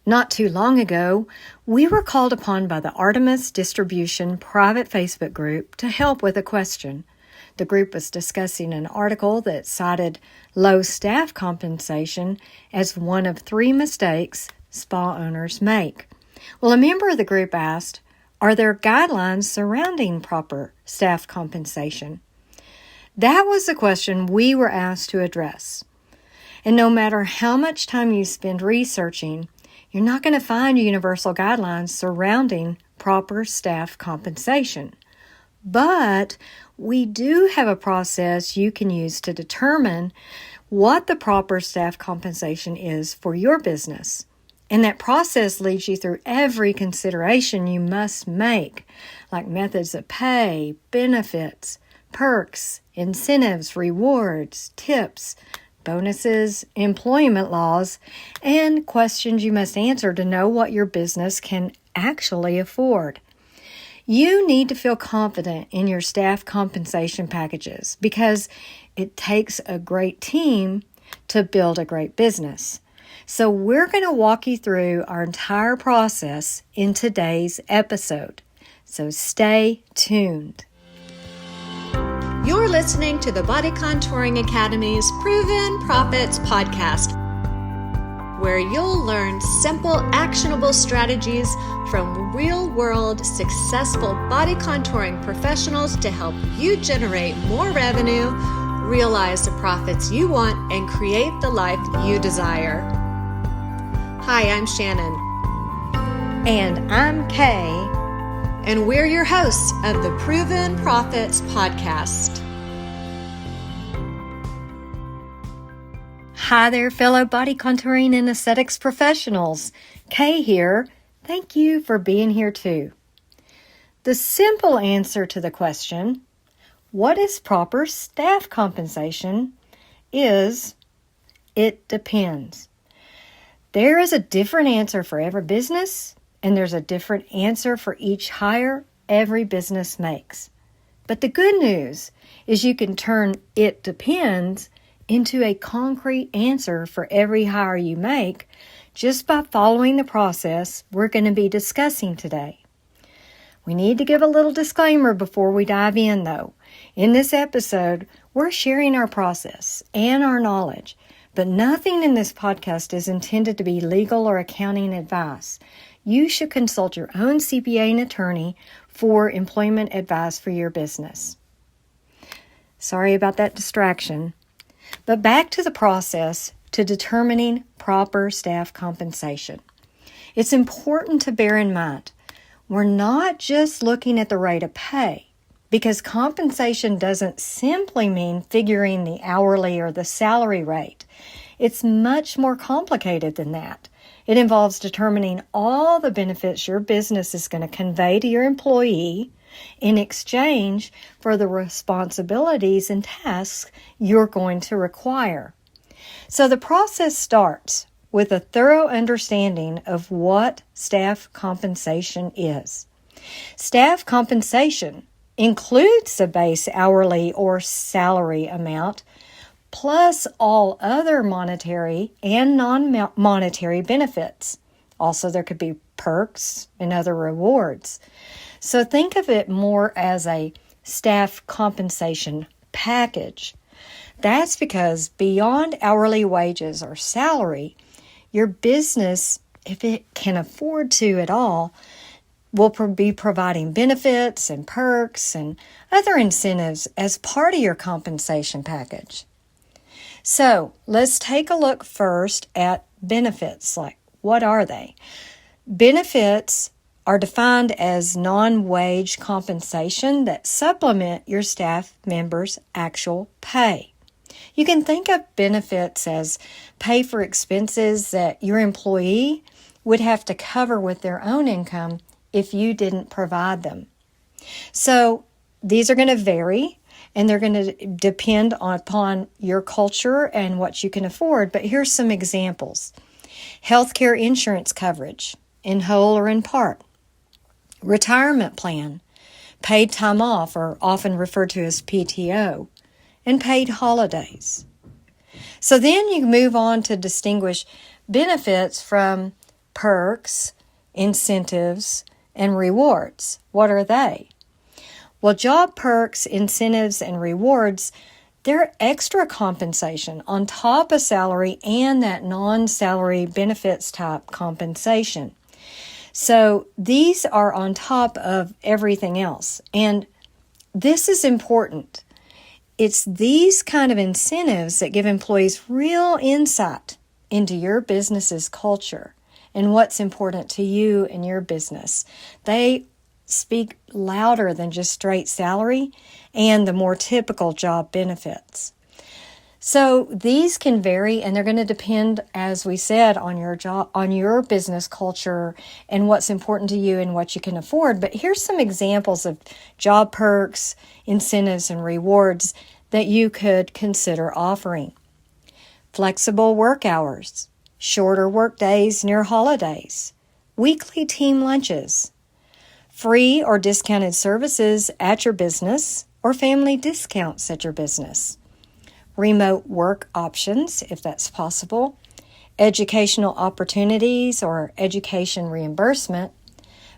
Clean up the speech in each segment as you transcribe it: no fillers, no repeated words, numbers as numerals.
Not too long ago, we were called upon by the Artemis Distribution private Facebook group to help with a question. The group was discussing an article that cited low staff compensation as one of 3 mistakes spa owners make. Well, a member of the group asked, are there guidelines surrounding proper staff compensation? That was the question we were asked to address. And no matter how much time you spend researching, you're not going to find universal guidelines surrounding proper staff compensation. But we do have a process you can use to determine what the proper staff compensation is for your business. And that process leads you through every consideration you must make, like methods of pay, benefits, perks, incentives, rewards, tips, bonuses, employment laws, and questions you must answer to know what your business can actually afford. You need to feel confident in your staff compensation packages because it takes a great team to build a great business. So we're going to walk you through our entire process in today's episode. So stay tuned. You're listening to the Body Contouring Academy's Proven Profits podcast, where you'll learn simple, actionable strategies from real-world, successful body contouring professionals to help you generate more revenue, realize the profits you want, and create the life you desire. Hi, I'm Shannon. And I'm Kay. And we're your hosts of the Proven Profits podcast. Hi there, fellow body contouring and aesthetics professionals. Kay here. Thank you for being here too. The simple answer to the question, what is proper staff compensation, is it depends. There is a different answer for every business, and there's a different answer for each hire every business makes. But the good news is you can turn it depends into a concrete answer for every hire you make just by following the process we're going to be discussing today. We need to give a little disclaimer before we dive in, though. In this episode, we're sharing our process and our knowledge, but nothing in this podcast is intended to be legal or accounting advice. You should consult your own CPA and attorney for employment advice for your business. Sorry about that distraction. But back to the process to determining proper staff compensation. It's important to bear in mind, we're not just looking at the rate of pay, because compensation doesn't simply mean figuring the hourly or the salary rate. It's much more complicated than that. It involves determining all the benefits your business is going to convey to your employee in exchange for the responsibilities and tasks you're going to require. So the process starts with a thorough understanding of what staff compensation is. Staff compensation includes the base hourly or salary amount, plus all other monetary and non-monetary benefits. Also, there could be perks and other rewards. So think of it more as a staff compensation package. That's because beyond hourly wages or salary, your business, if it can afford to at all, will be providing benefits and perks and other incentives as part of your compensation package. So let's take a look first at benefits. Like, what are they? Benefits are defined as non-wage compensation that supplement your staff members' actual pay. You can think of benefits as pay for expenses that your employee would have to cover with their own income if you didn't provide them. So these are going to vary, and they're going to depend upon your culture and what you can afford. But here's some examples. Healthcare insurance coverage, in whole or in part. Retirement plan, paid time off, or often referred to as PTO, and paid holidays. So then you move on to distinguish benefits from perks, incentives, and rewards. What are they? Well, job perks, incentives, and rewards, they're extra compensation on top of salary and that non-salary benefits type compensation. So these are on top of everything else. And this is important. It's these kind of incentives that give employees real insight into your business's culture and what's important to you and your business. They speak louder than just straight salary and the more typical job benefits. So these can vary, and they're going to depend, as we said, on your job, on your business culture and what's important to you and what you can afford. But here's some examples of job perks, incentives, and rewards that you could consider offering. Flexible work hours, shorter work days near holidays, weekly team lunches, free or discounted services at your business or family discounts at your business, remote work options, if that's possible, educational opportunities or education reimbursement,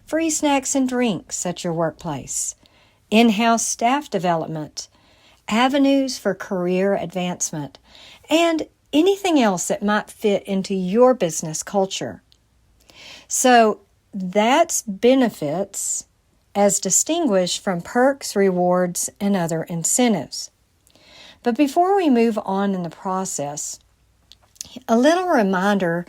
free snacks and drinks at your workplace, in-house staff development, avenues for career advancement, and anything else that might fit into your business culture. So that's benefits as distinguished from perks, rewards, and other incentives. But before we move on in the process, a little reminder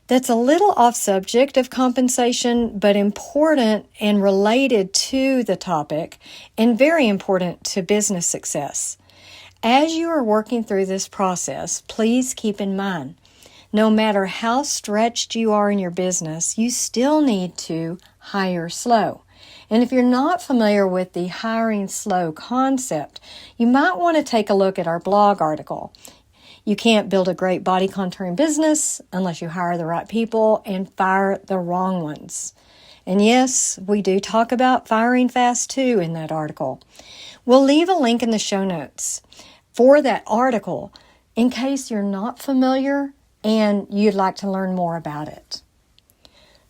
that's a little off subject of compensation, but important and related to the topic and very important to business success. As you are working through this process, please keep in mind, no matter how stretched you are in your business, you still need to hire slow. And if you're not familiar with the hiring slow concept, you might want to take a look at our blog article. You can't build a great body contouring business unless you hire the right people and fire the wrong ones. And yes, we do talk about firing fast too in that article. We'll leave a link in the show notes for that article in case you're not familiar and you'd like to learn more about it.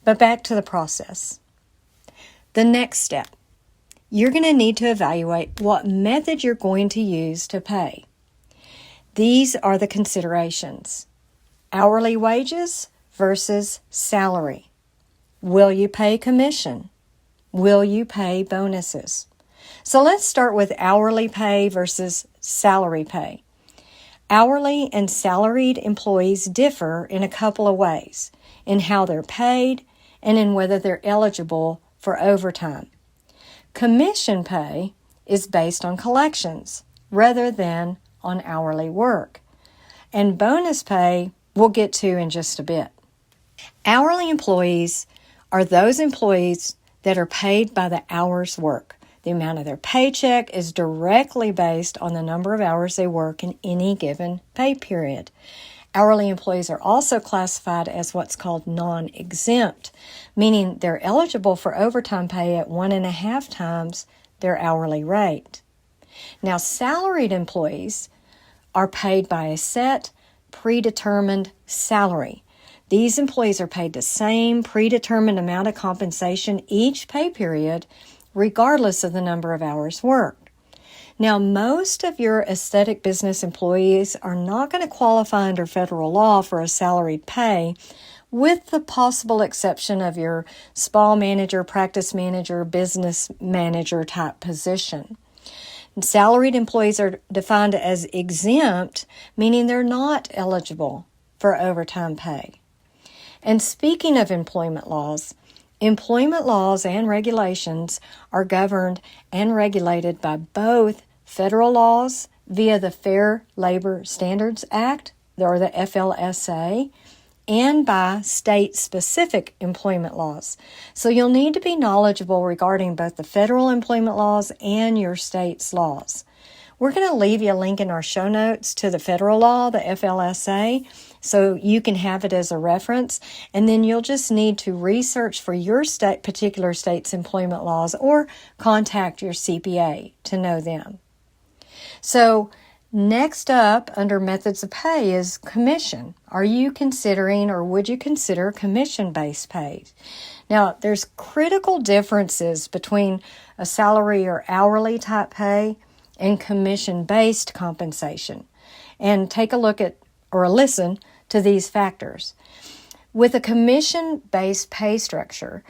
But back to the process. The next step, you're going to need to evaluate what method you're going to use to pay. These are the considerations: hourly wages versus salary. Will you pay commission? Will you pay bonuses? So let's start with hourly pay versus salary pay. Hourly and salaried employees differ in a couple of ways, in how they're paid and in whether they're eligible for overtime. Commission pay is based on collections rather than on hourly work. And bonus pay we'll get to in just a bit. Hourly employees are those employees that are paid by the hours worked. The amount of their paycheck is directly based on the number of hours they work in any given pay period. Hourly employees are also classified as what's called non-exempt, meaning they're eligible for overtime pay at 1.5 times their hourly rate. Now, salaried employees are paid by a set, predetermined salary. These employees are paid the same predetermined amount of compensation each pay period, regardless of the number of hours worked. Now, most of your aesthetic business employees are not going to qualify under federal law for a salaried pay, with the possible exception of your spa manager, practice manager, business manager type position. And salaried employees are defined as exempt, meaning they're not eligible for overtime pay. And speaking of employment laws and regulations are governed and regulated by both federal laws via the Fair Labor Standards Act, or the FLSA, and by state-specific employment laws. So you'll need to be knowledgeable regarding both the federal employment laws and your state's laws. We're going to leave you a link in our show notes to the federal law, the FLSA, so you can have it as a reference, and then you'll just need to research for your particular state's employment laws or contact your CPA to know them. So Next up, under methods of pay, is commission. Are you considering or would you consider commission-based pay? Now, there's critical differences between a salary or hourly type pay and commission-based compensation. And take a look at or listen to these factors. With a commission-based pay structure,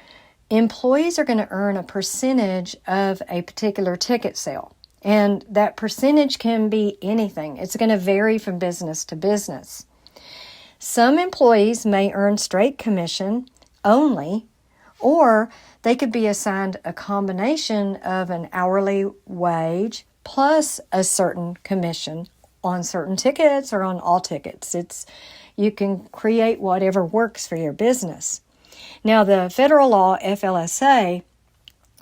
employees are going to earn a percentage of a particular ticket sale. And that percentage can be anything. It's going to vary from business to business. Some employees may earn straight commission only, or they could be assigned a combination of an hourly wage plus a certain commission on certain tickets or on all tickets. You can create whatever works for your business. Now, the federal law, FLSA,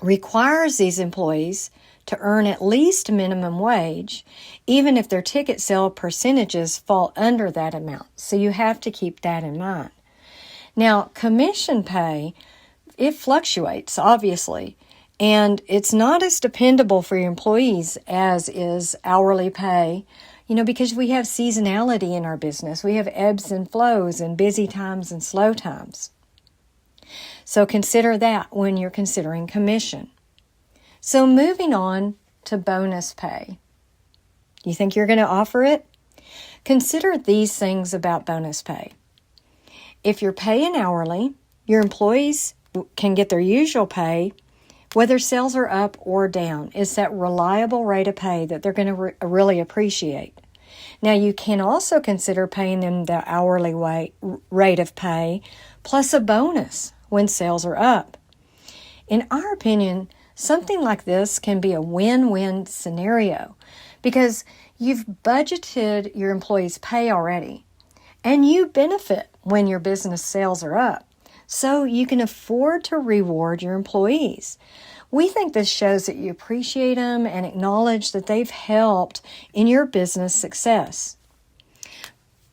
requires these employees to earn at least minimum wage, even if their ticket sale percentages fall under that amount. So you have to keep that in mind. Now, commission pay, it fluctuates, obviously, and it's not as dependable for your employees as is hourly pay, because we have seasonality in our business. We have ebbs and flows and busy times and slow times. So consider that when you're considering commission. So moving on to bonus pay. You think you're going to offer it? Consider these things about bonus pay. If you're paying hourly, your employees can get their usual pay, whether sales are up or down. It's that reliable rate of pay that they're going to really appreciate. Now, you can also consider paying them the hourly rate of pay plus a bonus when sales are up. In our opinion, something like this can be a win-win scenario because you've budgeted your employees' pay already and you benefit when your business sales are up. So you can afford to reward your employees. We think this shows that you appreciate them and acknowledge that they've helped in your business success.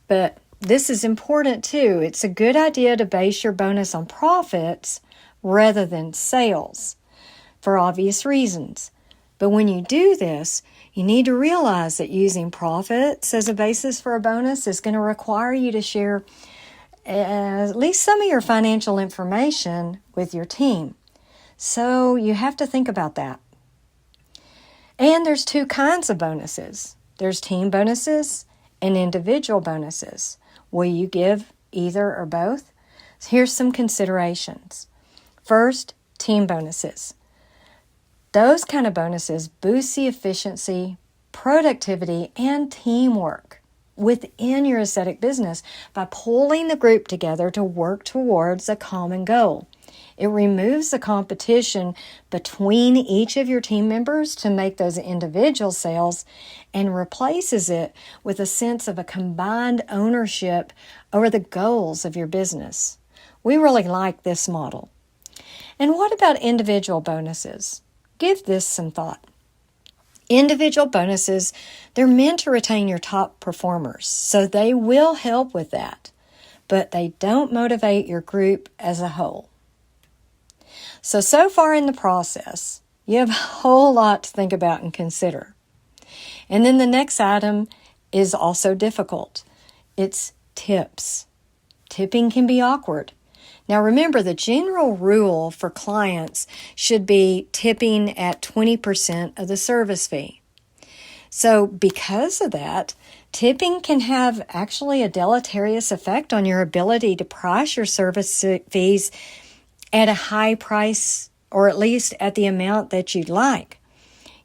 But this is important too. It's a good idea to base your bonus on profits rather than sales, for obvious reasons. But when you do this, you need to realize that using profits as a basis for a bonus is going to require you to share at least some of your financial information with your team. So you have to think about that. And there's two kinds of bonuses. There's team bonuses and individual bonuses. Will you give either or both? Here's some considerations. First, team bonuses. Those kind of bonuses boost the efficiency, productivity, and teamwork within your aesthetic business by pulling the group together to work towards a common goal. It removes the competition between each of your team members to make those individual sales and replaces it with a sense of a combined ownership over the goals of your business. We really like this model. And what about individual bonuses? Give this some thought. Individual bonuses, they're meant to retain your top performers, so they will help with that, but they don't motivate your group as a whole. So far in the process, you have a whole lot to think about and consider. And then the next item is also difficult. It's tips. Tipping can be awkward. Now remember, the general rule for clients should be tipping at 20% of the service fee. So because of that, tipping can have actually a deleterious effect on your ability to price your service fees at a high price, or at least at the amount that you'd like.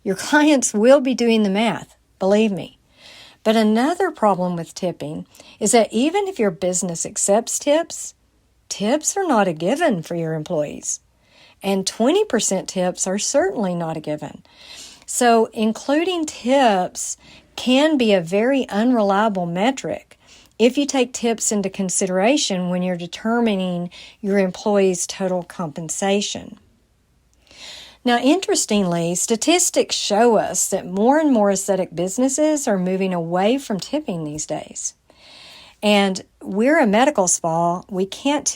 Your clients will be doing the math, believe me. But another problem with tipping is that even if your business accepts tips, tips are not a given for your employees. And 20% tips are certainly not a given. So including tips can be a very unreliable metric if you take tips into consideration when you're determining your employees' total compensation. Now, interestingly, statistics show us that more and more aesthetic businesses are moving away from tipping these days. And we're a medical spa. We can't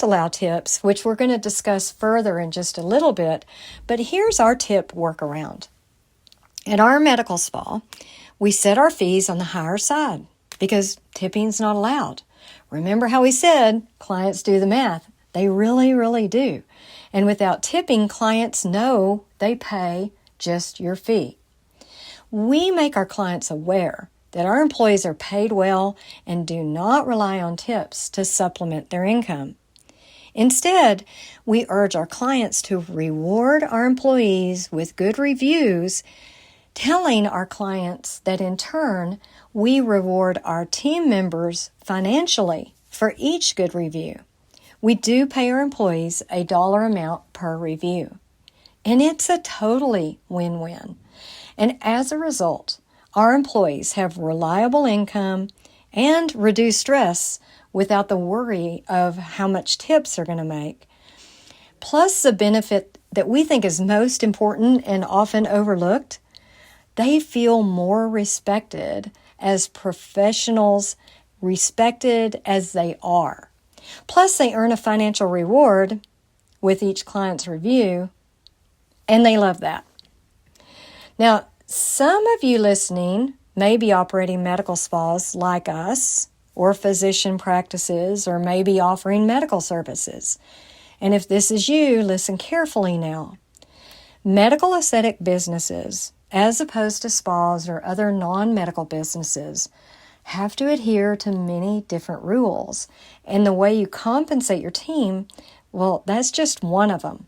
allow tips, which we're going to discuss further in just a little bit. But here's our tip workaround. At our medical spa, We set our fees on the higher side because tipping's not allowed. Remember how we said clients do the math? They really, really do. And without tipping, clients know they pay just your fee. We make our clients aware that our employees are paid well and do not rely on tips to supplement their income. Instead, we urge our clients to reward our employees with good reviews, telling our clients that in turn, we reward our team members financially for each good review. We do pay our employees a dollar amount per review, and it's a totally win-win. And as a result, our employees have reliable income and reduced stress without the worry of how much tips they're going to make. Plus, the benefit that we think is most important and often overlooked, they feel more respected as professionals, respected as they are. Plus, they earn a financial reward with each client's review, and they love that. Now, some of you listening may be operating medical spas like us, or physician practices, or maybe offering medical services. And if this is you, listen carefully now. Medical aesthetic businesses, as opposed to spas or other non-medical businesses, have to adhere to many different rules. And the way you compensate your team, well, that's just one of them.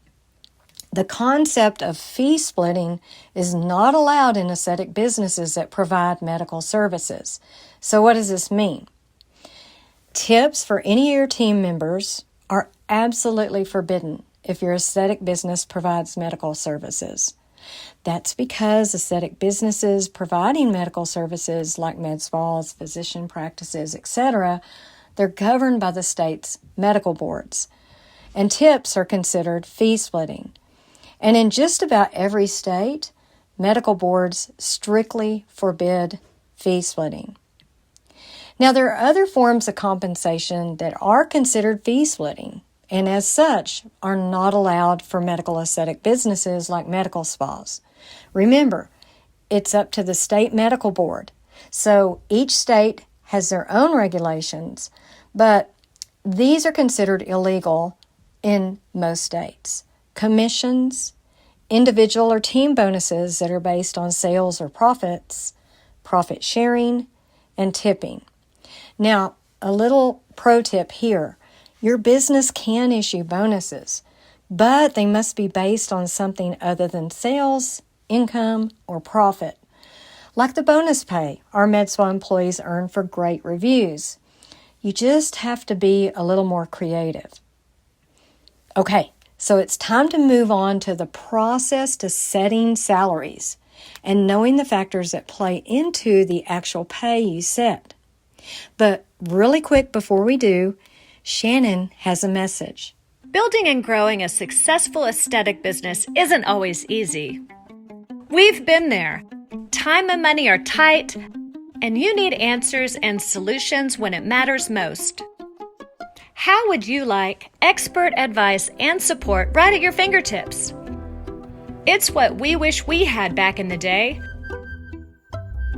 The concept of fee splitting is not allowed in aesthetic businesses that provide medical services. So what does this mean? Tips for any of your team members are absolutely forbidden if your aesthetic business provides medical services. That's because aesthetic businesses providing medical services like med spas, physician practices, etc., they're governed by the state's medical boards, and tips are considered fee splitting. And in just about every state, medical boards strictly forbid fee splitting. Now, there are other forms of compensation that are considered fee splitting, and as such, are not allowed for medical aesthetic businesses like medical spas. Remember, it's up to the state medical board, so each state has their own regulations, but these are considered illegal in most states. Commissions, individual or team bonuses that are based on sales or profits, profit sharing, and tipping. Now, a little pro tip here. Your business can issue bonuses, but they must be based on something other than sales, income, or profit. Like the bonus pay our MedSpa employees earn for great reviews. You just have to be a little more creative. Okay, so it's time to move on to the process to setting salaries and knowing the factors that play into the actual pay you set. But really quick before we do, Shannon has a message. Building and growing a successful aesthetic business isn't always easy. We've been there. Time and money are tight, and you need answers and solutions when it matters most. How would you like expert advice and support right at your fingertips? It's what we wish we had back in the day.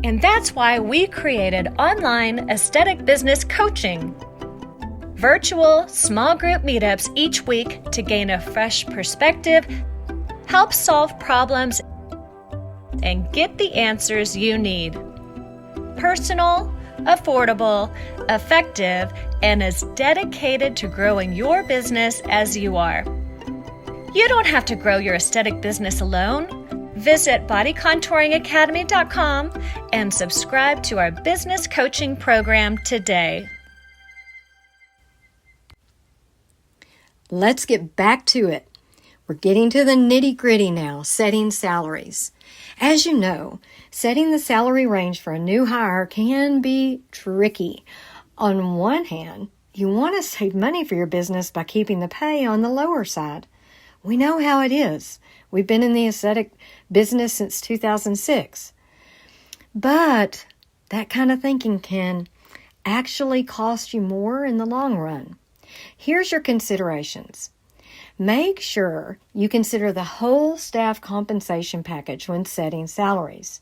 And that's why we created online aesthetic business coaching. Virtual small group meetups each week to gain a fresh perspective, help solve problems, and get the answers you need. Personal, affordable, effective, and as dedicated to growing your business as you are. You don't have to grow your aesthetic business alone. Visit bodycontouringacademy.com and subscribe to our business coaching program today. Let's get back to it. We're getting to the nitty-gritty now, setting salaries. As you know, setting the salary range for a new hire can be tricky. On one hand, you want to save money for your business by keeping the pay on the lower side. We know how it is. We've been in the aesthetic business since 2006. But that kind of thinking can actually cost you more in the long run. Here's your considerations. Make sure you consider the whole staff compensation package when setting salaries,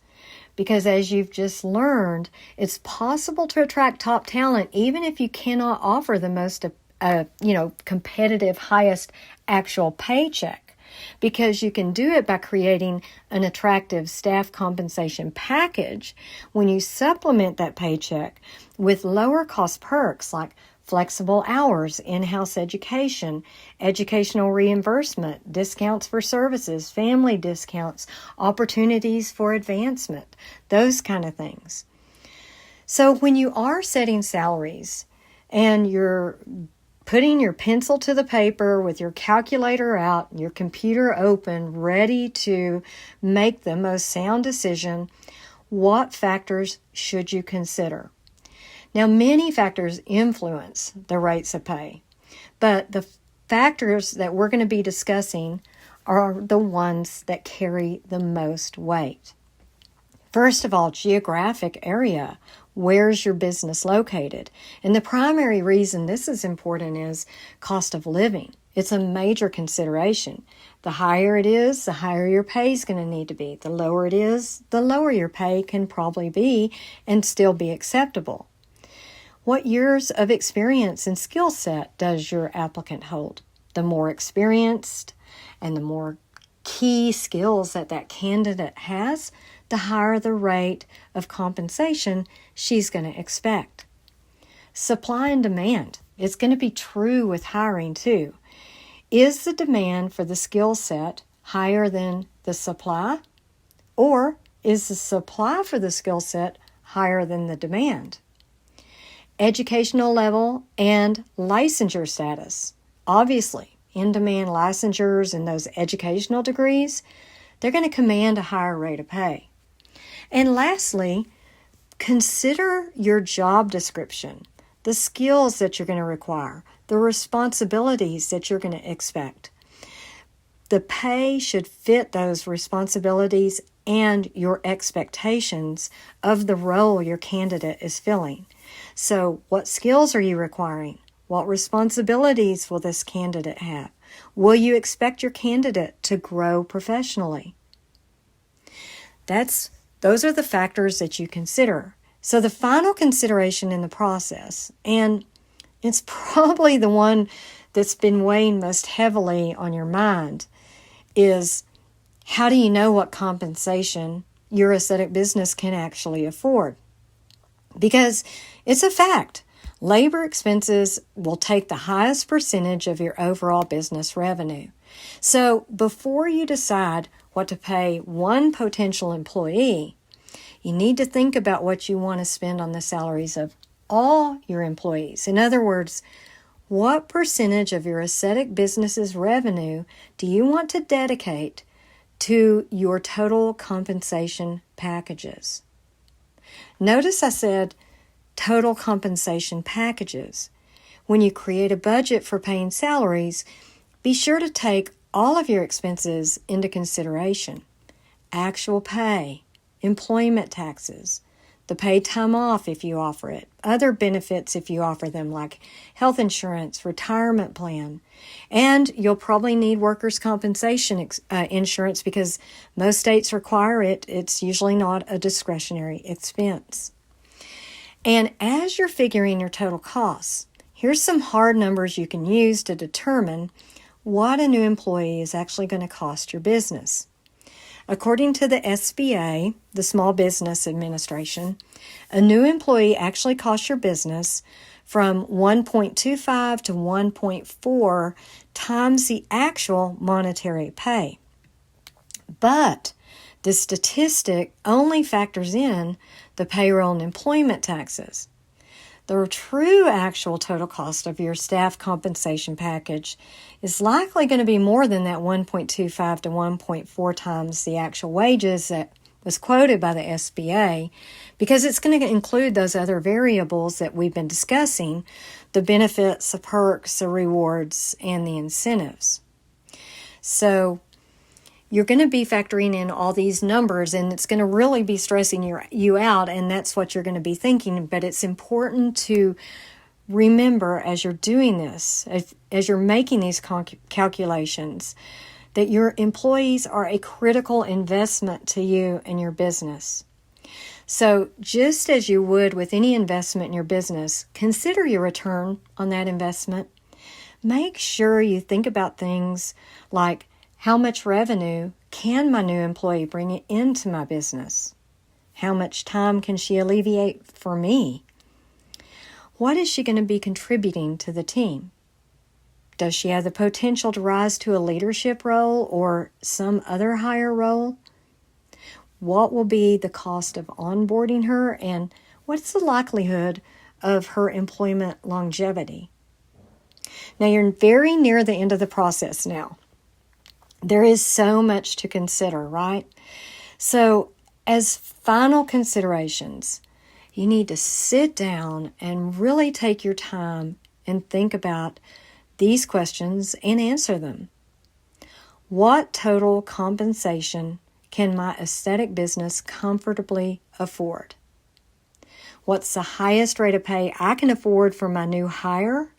because as you've just learned, it's possible to attract top talent even if you cannot offer the most competitive, highest actual paycheck, because you can do it by creating an attractive staff compensation package when you supplement that paycheck with lower cost perks like flexible hours, in-house education, educational reimbursement, discounts for services, family discounts, opportunities for advancement, those kind of things. So when you are setting salaries and you're putting your pencil to the paper with your calculator out, your computer open, ready to make the most sound decision, what factors should you consider? Now, many factors influence the rates of pay, but the factors that we're going to be discussing are the ones that carry the most weight. First of all, geographic area. Where's your business located? And the primary reason this is important is cost of living. It's a major consideration. The higher it is, the higher your pay is going to need to be. The lower it is, the lower your pay can probably be and still be acceptable. What years of experience and skill set does your applicant hold? The more experienced and the more key skills that candidate has, the higher the rate of compensation she's going to expect. Supply and demand. It's going to be true with hiring too. Is the demand for the skill set higher than the supply? Or is the supply for the skill set higher than the demand? Educational level and licensure status. Obviously, in-demand licensures and those educational degrees, they're going to command a higher rate of pay. And lastly, consider your job description, the skills that you're going to require, the responsibilities that you're going to expect. The pay should fit those responsibilities and your expectations of the role your candidate is filling. So, what skills are you requiring? What responsibilities will this candidate have? Will you expect your candidate to grow professionally? Those are the factors that you consider. So the final consideration in the process, and it's probably the one that's been weighing most heavily on your mind, is how do you know what compensation your aesthetic business can actually afford? Because it's a fact. Labor expenses will take the highest percentage of your overall business revenue. So before you decide what to pay one potential employee, you need to think about what you want to spend on the salaries of all your employees. In other words, what percentage of your aesthetic business's revenue do you want to dedicate to your total compensation packages? Notice I said total compensation packages. When you create a budget for paying salaries, be sure to take all of your expenses into consideration. Actual pay, employment taxes, the paid time off if you offer it, other benefits if you offer them like health insurance, retirement plan, and you'll probably need workers' compensation insurance because most states require it. It's usually not a discretionary expense. And as you're figuring your total costs, here's some hard numbers you can use to determine what a new employee is actually going to cost your business. According to the SBA, the Small Business Administration, a new employee actually costs your business from 1.25 to 1.4 times the actual monetary pay. But the statistic only factors in the payroll and employment taxes. The true actual total cost of your staff compensation package is likely going to be more than that 1.25 to 1.4 times the actual wages that was quoted by the SBA, because it's going to include those other variables that we've been discussing, the benefits, the perks, the rewards, and the incentives. So you're going to be factoring in all these numbers, and it's going to really be stressing you out, and that's what you're going to be thinking. But it's important to remember as you're doing this, as you're making these calculations, that your employees are a critical investment to you and your business. So just as you would with any investment in your business, consider your return on that investment. Make sure you think about things like, how much revenue can my new employee bring into my business? How much time can she alleviate for me? What is she going to be contributing to the team? Does she have the potential to rise to a leadership role or some other higher role? What will be the cost of onboarding her, and what's the likelihood of her employment longevity? Now, you're very near the end of the process now. There is so much to consider, right? So, as final considerations, you need to sit down and really take your time and think about these questions and answer them. What total compensation can my aesthetic business comfortably afford? What's the highest rate of pay I can afford for my new hire?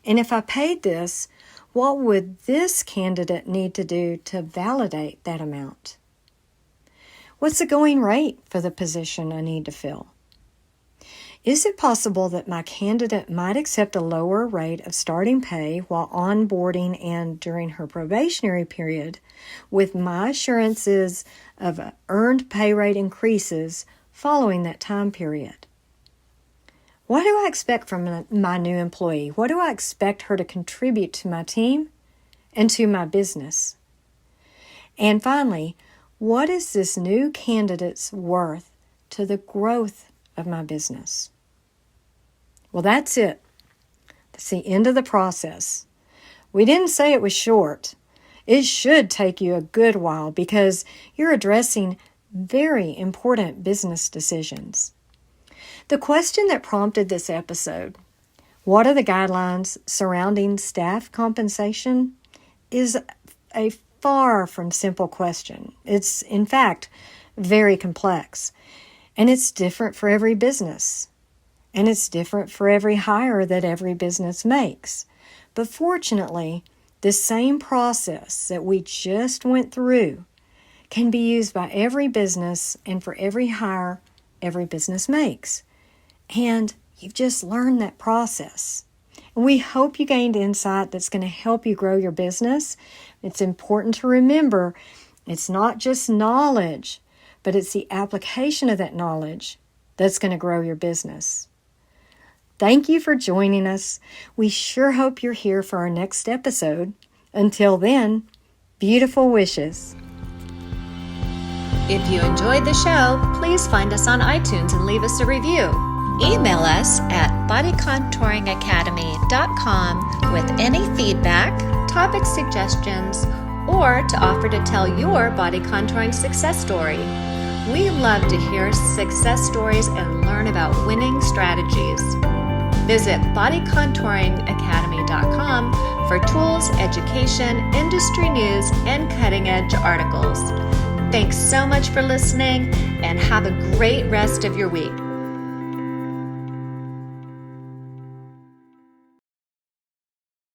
And if I paid this, what would this candidate need to do to validate that amount? What's the going rate for the position I need to fill? Is it possible that my candidate might accept a lower rate of starting pay while onboarding and during her probationary period, with my assurances of earned pay rate increases following that time period? What do I expect from my new employee? What do I expect her to contribute to my team and to my business? And finally, what is this new candidate's worth to the growth of my business? Well, that's it. That's the end of the process. We didn't say it was short. It should take you a good while because you're addressing very important business decisions. The question that prompted this episode, what are the guidelines surrounding staff compensation, is a far from simple question. It's, in fact, very complex. And it's different for every business. And it's different for every hire that every business makes. But fortunately, the same process that we just went through can be used by every business and for every hire every business makes. And you've just learned that process. And we hope you gained insight that's going to help you grow your business. It's important to remember it's not just knowledge, but it's the application of that knowledge that's going to grow your business. Thank you for joining us. We sure hope you're here for our next episode. Until then, beautiful wishes. If you enjoyed the show, please find us on iTunes and leave us a review. Email us at bodycontouringacademy.com with any feedback, topic suggestions, or to offer to tell your body contouring success story. We love to hear success stories and learn about winning strategies. Visit bodycontouringacademy.com for tools, education, industry news, and cutting-edge articles. Thanks so much for listening, and have a great rest of your week.